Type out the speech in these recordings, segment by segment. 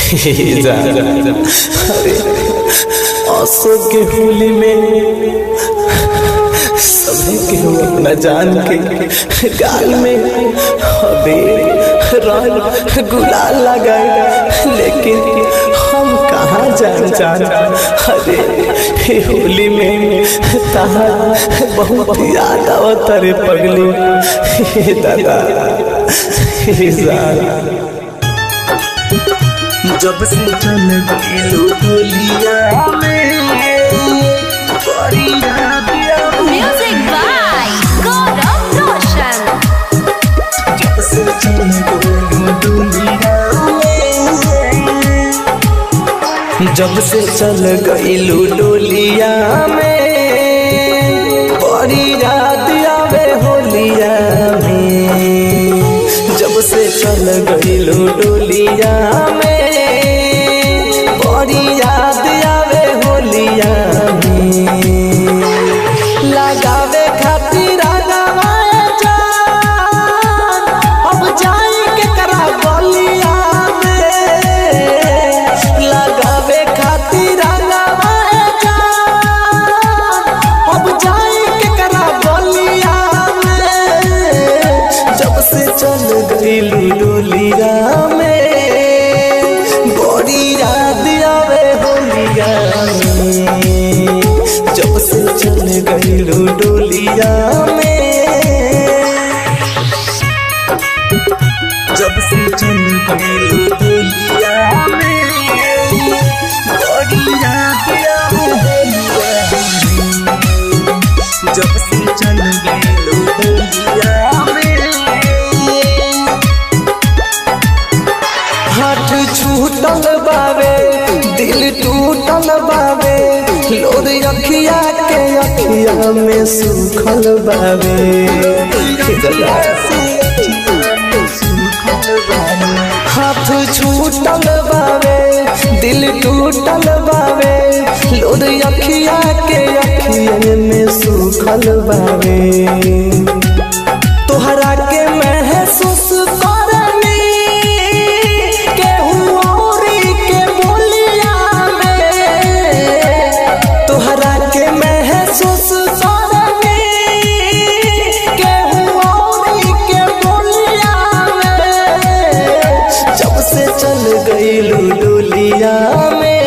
अरे अशोक के होली में सभी के अपना जान के गाल में अबीर रंग गुलाल लगाए, लेकिन हम कहाँ जान अरे होली में तहार बहुत याद आवत रे पगली दादा। जब से चल गइलो होलिया में बड़ी याद आवत। म्यूजिक बाय गौरव रोशन। जब से चल गइलो होलिया में, जब से चल गइलो डोलिया में बड़ी याद आवे होलिया में। जब से चल गइलो डोलिया में बड़ी याद आवे होलिया में। लगावे खातिर लगावे जान, अब जाई के करा गलिया में। लगावे खातिर लगावे जान, अब जाई के करा गलिया में। जब से चल गइलो डोलिया में बड़ी याद आवे होलिया में। जब से चल गइलो डोलिया में, जब से चल गइलो डोलिया में बड़ी याद आवे होलिया में। जब से चल गइलो डोलिया में, हाथ छूटल बावे दिल टूटल बावे, लोर अखिया के अखिया में सूखल बावे। हाथ छूटल बावे दिल टूटल बावे, लोर अखिया के अखिया में सूखल बावे। तोहरा के महसूस करनी केहू औरी के बोलिया में। तोहरा के महसूस करनी केहू औरी के बोलिया में। जब से चल गइलो डोलिया में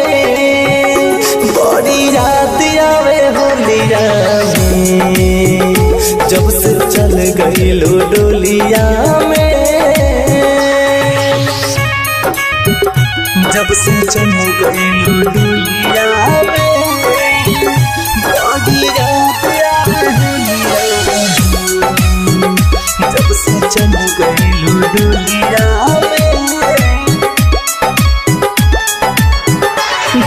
बड़ी याद आवे होलिया में। जब से चल गइलो डोलिया में, जब से चल गइलो डोलिया में बड़ी याद आवे होलिया में। जब से चल गइलो डोलिया में,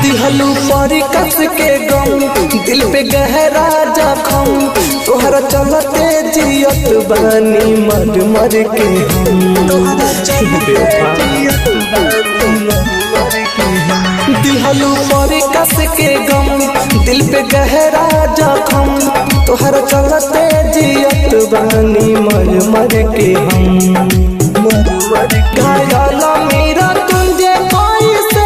दिहलू परी कस के गम दिल पे गहरा जखम। तोहरा चलते जियत बानी मर मर के हम। दिहलू परी कस के गम दिल पे गहरा जखम। तोहरा चलते जियत बानी मर मर के हम। घायल मेरा तुझे कोई से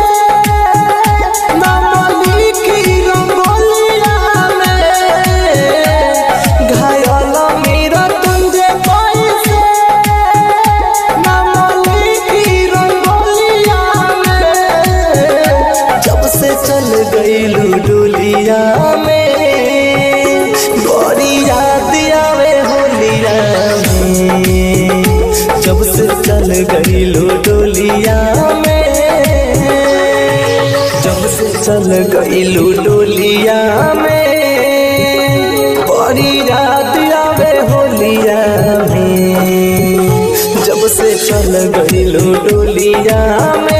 गइलो डोलिया में बड़ी याद आवे होलिया में। जब से चल गइलो डोलिया में, जब से चल गइलो डोलिया में बड़ी याद आवे होलिया में। जब से चल गइलो डोलिया में